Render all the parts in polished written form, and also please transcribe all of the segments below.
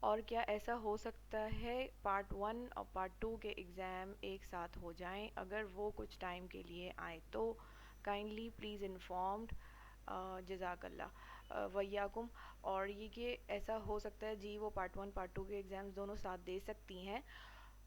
اور کیا ایسا ہو سکتا ہے پارٹ 1 اور پارٹ 2 کے ایگزام ایک ساتھ ہو جائیں؟ اگر وہ کچھ ٹائم کے لیے آئیں تو کائنڈلی پلیز انفارمڈ. جزاک اللہ ویاکم. اور یہ کہ ایسا ہو سکتا ہے جی وہ پارٹ 1 پارٹ 2 کے ایگزامز دونوں ساتھ دے سکتی ہیں.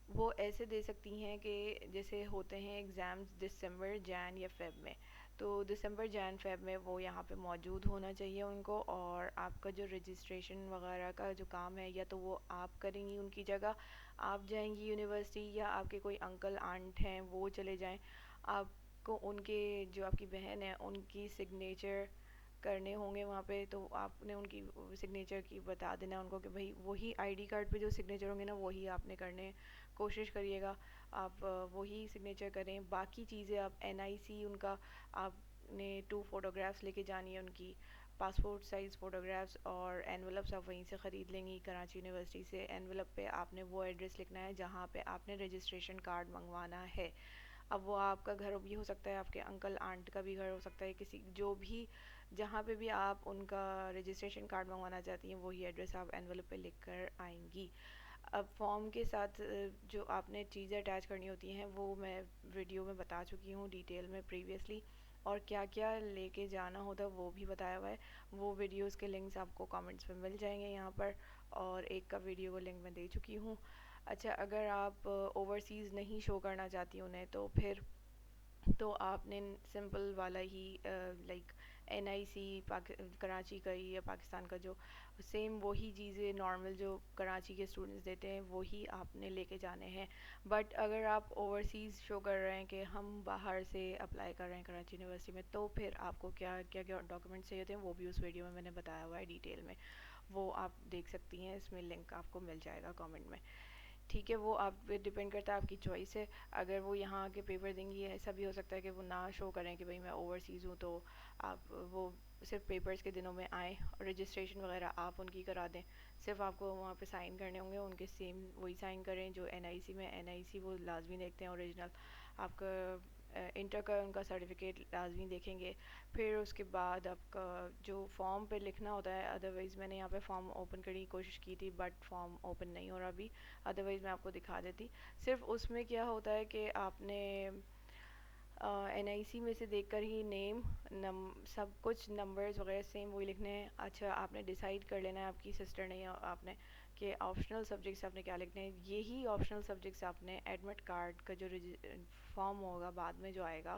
وہ ایسے دے سکتی ہیں کہ جیسے ہوتے ہیں ایگزامز دسمبر جان یا فیب میں، تو دسمبر جان فیب میں وہ یہاں پہ موجود ہونا چاہیے ان کو. اور آپ کا جو رجسٹریشن وغیرہ کا جو کام ہے یا تو وہ آپ کریں گی ان کی جگہ، آپ جائیں گی یونیورسٹی، یا آپ کے کوئی انکل آنٹ ہیں وہ چلے جائیں. آپ کو ان کے جو آپ کی بہن ہے ان کی سگنیچر کرنے ہوں گے وہاں پہ، تو آپ نے ان کی سگنیچر کی بتا دینا ان کو کہ بھائی وہی آئی ڈی کارڈ پہ جو سگنیچر ہوں گے نا وہی آپ نے کرنے کوشش کریے گا. آپ وہی سگنیچر کریں. باقی چیزیں آپ این آئی سی ان کا آپ نے 2 فوٹوگرافس لے کے جانی ہے ان کی، پاسپورٹ سائز فوٹوگرافس، اور انویلپس آپ وہیں سے خرید لیں گی کراچی یونیورسٹی سے. انویلپ پہ آپ نے وہ ایڈریس لکھنا ہے جہاں پہ آپ نے رجسٹریشن کارڈ منگوانا ہے. اب وہ آپ کا گھر بھی ہو سکتا ہے، آپ کے انکل آنٹ کا بھی گھر ہو سکتا ہے، کسی جو بھی جہاں پہ بھی آپ ان کا رجسٹریشن کارڈ منگوانا چاہتی ہیں وہی ایڈریس آپ انویلپ پہ لکھ کر آئیں گی. اب فارم کے ساتھ جو آپ نے چیزیں اٹیچ کرنی ہوتی ہیں وہ میں ویڈیو میں بتا چکی ہوں ڈیٹیل میں پریویسلی، اور کیا کیا لے کے جانا ہوتا ہے وہ بھی بتایا ہوا ہے. وہ ویڈیوز کے لنکس آپ کو کامنٹس میں مل جائیں گے یہاں پر، اور ایک کا ویڈیو کا لنک میں دے چکی ہوں. اچھا، اگر آپ اوورسیز نہیں شو کرنا چاہتی انہیں تو پھر تو آپ نے سمپل والا ہی لائک این آئی سی کراچی کا ہی یا پاکستان کا جو سیم وہی چیزیں نارمل جو کراچی کے اسٹوڈنٹس دیتے ہیں وہی آپ نے لے کے جانے ہیں. بٹ اگر آپ اوورسیز شو کر رہے ہیں کہ ہم باہر سے اپلائی کر رہے ہیں کراچی یونیورسٹی میں، تو پھر آپ کو کیا کیا ڈاکیومنٹس چاہیے ہوتے ہیں وہ بھی اس ویڈیو میں نے بتایا ہوا ہے ڈیٹیل میں. وہ آپ دیکھ سکتی ہیں، اس میں لنک آپ کو مل جائے گا کامنٹ میں. ٹھیک ہے، وہ آپ پہ ڈپینڈ کرتا ہے، آپ کی چوائس ہے. اگر وہ یہاں کے پیپر دیں گی ایسا بھی ہو سکتا ہے کہ وہ نہ شو کریں کہ بھئی میں اوورسیز ہوں، تو آپ وہ صرف پیپرز کے دنوں میں آئیں اور رجسٹریشن وغیرہ آپ ان کی کرا دیں. صرف آپ کو وہاں پہ سائن کرنے ہوں گے، ان کے سیم وہی سائن کریں جو این آئی سی میں. این آئی سی وہ لازمی دیکھتے ہیں اوریجنل. آپ کا انٹر کا ان کا سرٹیفکیٹ لازمی دیکھیں گے. پھر اس کے بعد آپ کا جو فارم پہ لکھنا ہوتا ہے، ادروائز میں نے یہاں پہ فارم اوپن کرنے کی کوشش کی تھی بٹ فارم اوپن نہیں ہو رہا ابھی، ادروائز میں آپ کو دکھا دیتی. صرف اس میں کیا ہوتا ہے کہ آپ نے این آئی سی میں سے دیکھ کر ہی نیم سب کچھ نمبرز وغیرہ سیم وہی لکھنے ہیں. اچھا، آپ نے ڈیسائیڈ کر لینا ہے آپ کی سسٹر نے یا آپ نے کہ آپشنل سبجیکٹس آپ نے کیا لکھنے ہیں. یہی آپشنل سبجیکٹس آپ نے ایڈمٹ کارڈ کا جو فارم ہوگا بعد میں جو آئے گا،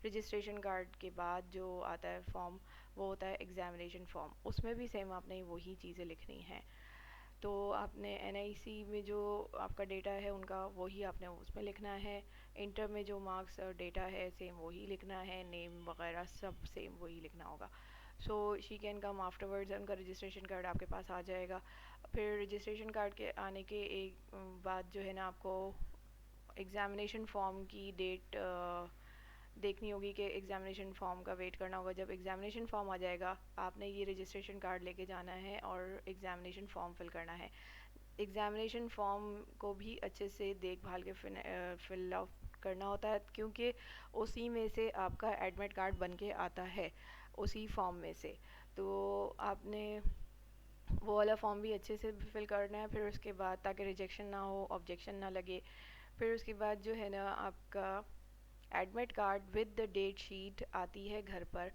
رجسٹریشن کارڈ کے بعد جو آتا ہے فارم، وہ ہوتا ہے ایگزامینیشن فارم. اس میں بھی سیم آپ نے وہی چیزیں لکھنی ہیں. تو آپ نے این آئی سی میں جو آپ کا ڈیٹا ہے ان کا وہی آپ نے اس میں لکھنا ہے. انٹر میں جو مارکس اور ڈیٹا ہے سیم وہی لکھنا ہے. نیم وغیرہ سب سیم وہی لکھنا ہوگا. So she can come afterwards. ان کا رجسٹریشن کارڈ آپ کے پاس آ جائے گا. پھر رجسٹریشن کارڈ کے آنے کے ایک بعد جو ہے نا آپ کو ایگزامینیشن فارم کی ڈیٹ دیکھنی ہوگی کہ ایگزامینیشن فارم کا ویٹ کرنا ہوگا. جب ایگزامینیشن فارم آ جائے گا آپ نے یہ رجسٹریشن کارڈ لے کے جانا ہے اور ایگزامینیشن فارم فل کرنا ہے. ایگزامینیشن فارم کو بھی اچھے سے دیکھ بھال کے فل آؤٹ کرنا ہوتا ہے، کیونکہ اسی میں سے آپ کا ایڈمٹ کارڈ بن کے آتا ہے، اسی فارم میں سے. تو آپ نے وہ والا فارم بھی اچھے سے فل کرنا ہے. پھر اس کے بعد تاکہ ریجیکشن نہ ہو، آبجیکشن نہ لگے. پھر اس کے بعد جو ہے نا آپ کا admit card with the date sheet آتی ہے گھر پر.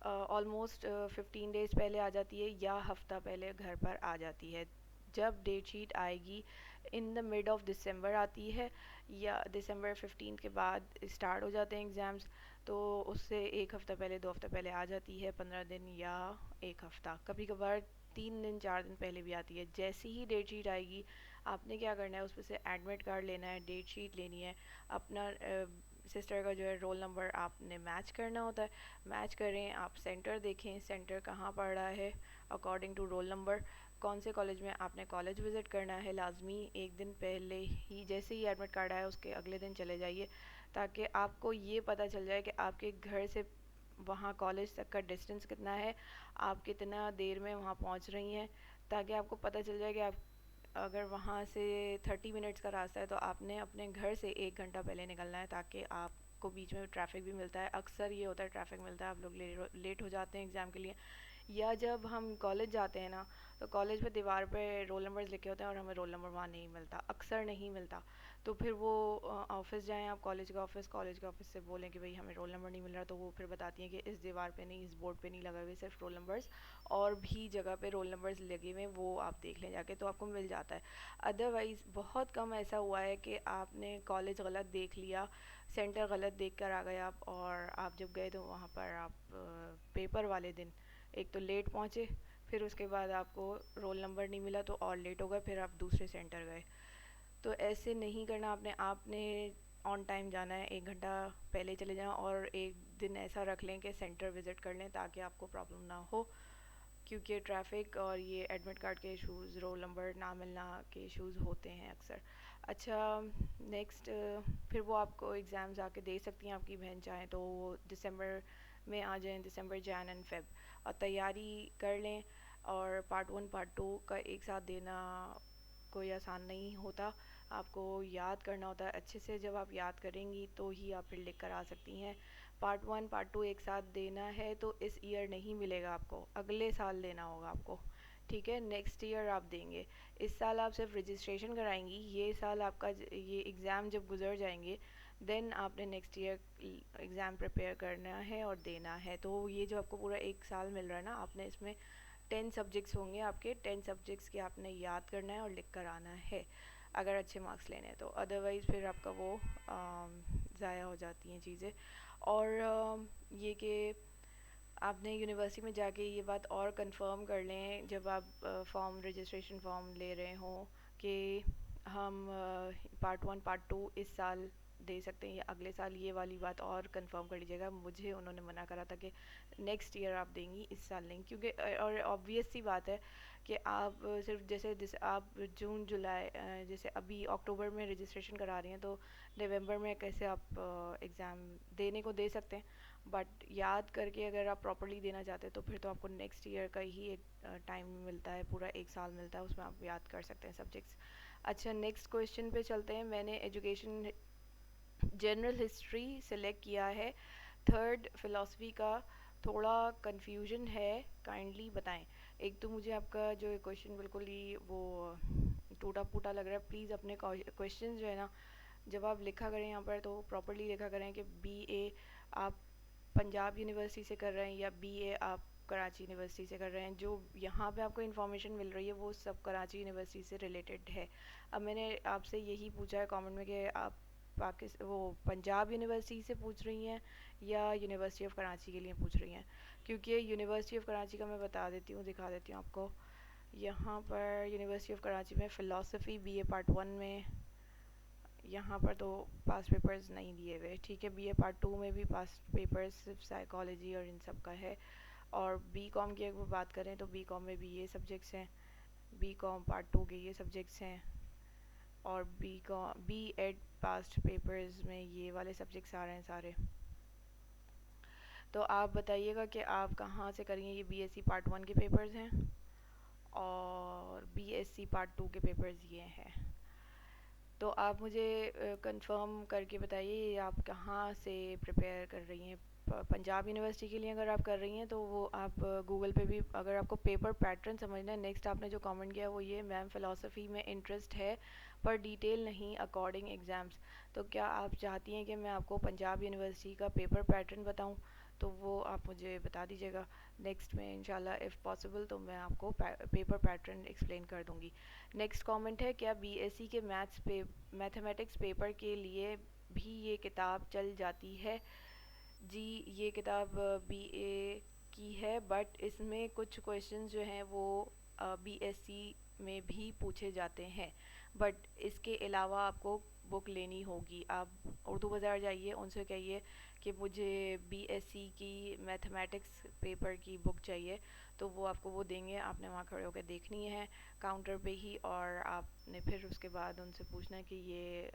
آلموسٹ 15 ڈیز پہلے آ جاتی ہے یا ہفتہ پہلے گھر پر آ جاتی ہے. جب ڈیٹ شیٹ آئے گی ان دا مڈ آف دسمبر آتی ہے، یا دسمبر 15 کے بعد اسٹارٹ ہو جاتے ہیں ایگزامس، تو اس سے ایک ہفتہ پہلے 2 ہفتہ پہلے آ جاتی ہے، 15 دن یا ایک ہفتہ. کبھی کبھار 3 دن 4 دن پہلے بھی آتی ہے. جیسی ہی ڈیٹ شیٹ آئے گی آپ نے کیا کرنا ہے، اس میں سے ایڈمٹ کارڈ لینا ہے، ڈیٹ شیٹ لینی ہے، اپنا سسٹر کا جو ہے رول نمبر آپ نے میچ کرنا ہوتا ہے. میچ کریں، آپ سینٹر دیکھیں سینٹر کہاں پڑ رہا ہے اکارڈنگ ٹو رول نمبر. کون سے کالج میں آپ نے کالج وزٹ کرنا ہے لازمی. ایک دن پہلے ہی جیسے ہی ایڈمٹ کارڈ آیا اس کے اگلے دن چلے جائیے، تاکہ آپ کو یہ پتہ چل جائے کہ آپ کے گھر سے وہاں کالج تک کا ڈسٹینس کتنا ہے، آپ کتنا دیر میں وہاں پہنچ رہی ہیں. تاکہ آپ کو پتہ چل جائے کہ آپ اگر وہاں سے 30 منٹس کا راستہ ہے تو آپ نے اپنے گھر سے 1 گھنٹہ پہلے نکلنا ہے، تاکہ آپ کو بیچ میں ٹریفک بھی ملتا ہے. اکثر یہ ہوتا ہے ٹریفک ملتا ہے، آپ لوگ لیٹ ہو جاتے ہیں ایگزام کے لیے. یا جب ہم کالج جاتے ہیں نا تو کالج میں دیوار پہ رول نمبرز لکھے ہوتے ہیں اور ہمیں رول نمبر وہاں نہیں ملتا، اکثر نہیں ملتا. تو پھر وہ آفس جائیں آپ، کالج کا آفس سے بولیں کہ بھئی ہمیں رول نمبر نہیں مل رہا، تو وہ پھر بتاتی ہیں کہ اس دیوار پہ نہیں، اس بورڈ پہ نہیں لگے ہوئے صرف رول نمبرز، اور بھی جگہ پہ رول نمبرز لگے ہوئے ہیں، وہ آپ دیکھ لیں جا کے تو آپ کو مل جاتا ہے. ادروائز بہت کم ایسا ہوا ہے کہ آپ نے کالج غلط دیکھ لیا، سینٹر غلط دیکھ کر آ گئے آپ، اور آپ جب گئے تو وہاں پر آپ پیپر والے دن ایک تو لیٹ پہنچے، پھر اس کے بعد آپ کو رول نمبر نہیں ملا تو اور لیٹ ہو گئے، پھر آپ دوسرے سینٹر گئے. تو ایسے نہیں کرنا، آپ نے آن ٹائم جانا ہے، 1 گھنٹہ پہلے چلے جائیں اور ایک دن ایسا رکھ لیں کہ سینٹر وزٹ کر لیں تاکہ آپ کو پرابلم نہ ہو، کیونکہ ٹریفک اور یہ ایڈمٹ کارڈ کے ایشوز، رول نمبر نہ ملنا کے ایشوز ہوتے ہیں اکثر. اچھا نیکسٹ، پھر وہ آپ کو ایگزامز آ کے دے سکتی ہیں آپ کی بہن چاہیں تو، وہ دسمبر میں آ جائیں، دسمبر جان اینڈ فیب، اور تیاری کر لیں. اور پارٹ 1 پارٹ 2 کا ایک ساتھ دینا کوئی آسان نہیں ہوتا، آپ کو یاد کرنا ہوتا ہے اچھے سے. جب آپ یاد کریں گی تو ہی آپ پھر لکھ کر آ سکتی ہیں. پارٹ 1 پارٹ 2 ایک ساتھ دینا ہے تو اس ایئر نہیں ملے گا آپ کو، اگلے سال دینا ہوگا آپ کو، ٹھیک ہے؟ نیکسٹ ایئر آپ دیں گے. اس سال آپ صرف رجسٹریشن کرائیں گی، یہ سال آپ کا یہ ایگزام جب گزر جائیں گے دین آپ نے نیکسٹ ایئر ایگزام پریپیئر کرنا ہے اور دینا ہے. تو یہ جو آپ کو پورا ایک سال مل رہا ہے نا، آپ نے اس میں 10 سبجیکٹس ہوں گے آپ کے، 10 سبجیکٹس کے آپ نے یاد کرنا ہے اور لکھ کر آنا ہے اگر اچھے مارکس لینے ہیں تو، ادروائز پھر آپ کا وہ ضائع ہو جاتی ہیں چیزیں. اور یہ کہ آپ نے یونیورسٹی میں جا کے یہ بات اور کنفرم کر لیں جب آپ رجسٹریشن فارم لے رہے ہوں کہ ہم پارٹ 1 پارٹ 2 اس سال دے سکتے ہیں یا اگلے سال، یہ والی بات اور کنفرم کر لیجیے گا. مجھے انہوں نے منع کرا تھا کہ نیکسٹ ایئر آپ دیں گی، اس سال نہیں، کیونکہ اور آبویس سی بات ہے کہ آپ صرف جیسے آپ جون جولائی جیسے ابھی اکتوبر میں رجسٹریشن کرا رہی ہیں تو نومبر میں کیسے آپ ایگزام دینے کو دے سکتے ہیں. بٹ یاد کر کے اگر آپ پراپرلی دینا چاہتے ہیں تو پھر تو آپ کو نیکسٹ ایئر کا ہی ایک ٹائم ملتا ہے، پورا ایک سال ملتا ہے، اس میں آپ یاد کر سکتے ہیں سبجیکٹس. اچھا نیکسٹ کویشچن پہ چلتے ہیں. میں نے ایجوکیشن جنرل ہسٹری سلیکٹ کیا ہے، تھرڈ فلاسفی کا تھوڑا کنفیوژن ہے، کائنڈلی بتائیں. ایک تو مجھے آپ کا جو کویشچن بالکل ہی وہ ٹوٹا پھوٹا لگ رہا ہے، پلیز اپنے کویشچن جو ہے نا جب آپ لکھا کریں یہاں پر تو پراپرلی لکھا کریں کہ بی اے آپ پنجاب یونیورسٹی سے کر رہے ہیں یا بی اے آپ کراچی یونیورسٹی سے کر رہے ہیں. جو یہاں پہ آپ کو انفارمیشن مل رہی ہے وہ سب کراچی یونیورسٹی سے ریلیٹڈ ہے. اب میں نے آپ سے یہی پوچھا ہے کامنٹ میں کہ آپ وہ پنجاب یونیورسٹی سے پوچھ رہی ہیں یا یونیورسٹی آف کراچی کے لیے پوچھ رہی ہیں، کیونکہ یونیورسٹی آف کراچی کا میں بتا دیتی ہوں، دکھا دیتی ہوں آپ کو. یہاں پر یونیورسٹی آف کراچی میں فلاسفی بی اے پارٹ 1 میں یہاں پر تو پاس پیپرز نہیں دیے ہوئے، ٹھیک ہے؟ بی اے پارٹ 2 میں بھی پاس پیپرز صرف سائیکالوجی اور ان سب کا ہے. اور بی کام کی اگر بات کریں تو بی کام میں بھی یہ سبجیکٹس ہیں، بی کام پارٹ 2 کے یہ سبجیکٹس ہیں، اور بی ایڈ پاسٹ پیپرز میں یہ والے سبجیکٹس آ رہے ہیں سارے. تو آپ بتائیے گا کہ آپ کہاں سے کریں گے. یہ بی ایس سی پارٹ 1 کے پیپرز ہیں اور بی ایس سی پارٹ 2 کے پیپرز یہ ہیں. تو آپ مجھے کنفرم کر کے بتائیے آپ کہاں سے پریپیئر کر رہی ہیں. پنجاب یونیورسٹی کے لیے اگر آپ کر رہی ہیں تو وہ آپ گوگل پہ بھی، اگر آپ کو پیپر پیٹرن سمجھنا ہے. نیکسٹ آپ نے جو کامنٹ کیا وہ یہ، میم فلاسفی میں انٹرسٹ ہے پر ڈیٹیل نہیں اکارڈنگ ایگزامس. تو کیا آپ چاہتی ہیں کہ میں آپ کو پنجاب یونیورسٹی کا پیپر پیٹرن بتاؤں؟ تو وہ آپ مجھے بتا دیجیے گا. نیکسٹ میں انشاءاللہ اف پاسبل تو میں آپ کو پیپر پیٹرن ایکسپلین کر دوں گی. نیکسٹ کامنٹ ہے، کیا بی ایس سی کے میتھمیٹکس پیپر کے لیے بھی یہ کتاب چل جاتی ہے؟ جی یہ کتاب بی اے کی ہے، بٹ اس میں کچھ کویشچنز جو ہیں وہ بی ایس سی میں بھی پوچھے جاتے ہیں، بٹ اس کے علاوہ آپ کو بک لینی ہوگی. آپ اردو بازار جائیے، ان سے کہیے کہ مجھے بی ایس سی کی میتھمیٹکس پیپر کی بک چاہیے، تو وہ آپ کو وہ دیں گے. آپ نے وہاں کھڑے ہو کے دیکھنی ہے کاؤنٹر پہ ہی، اور آپ نے پھر اس کے بعد ان سے پوچھنا ہے کہ یہ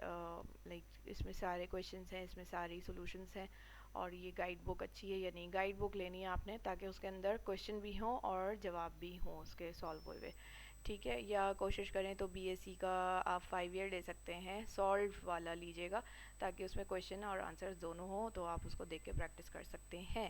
لائک اس میں سارے کویشچنس ہیں، اس میں ساری سولوشنس ہیں، اور یہ گائیڈ بک اچھی ہے یا نہیں. گائیڈ بک لینی ہے آپ نے تاکہ اس کے اندر کویشچن بھی ہوں اور جواب بھی ہوں اس کے سالو ہوئے ہوئے، ٹھیک ہے؟ یا کوشش کریں تو بی ایس سی کا آپ 5 ایئر لے سکتے ہیں، سالو والا لیجیے گا تاکہ اس میں کویشچن اور آنسرز دونوں ہوں، تو آپ اس کو دیکھ کے پریکٹس کر سکتے ہیں.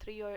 3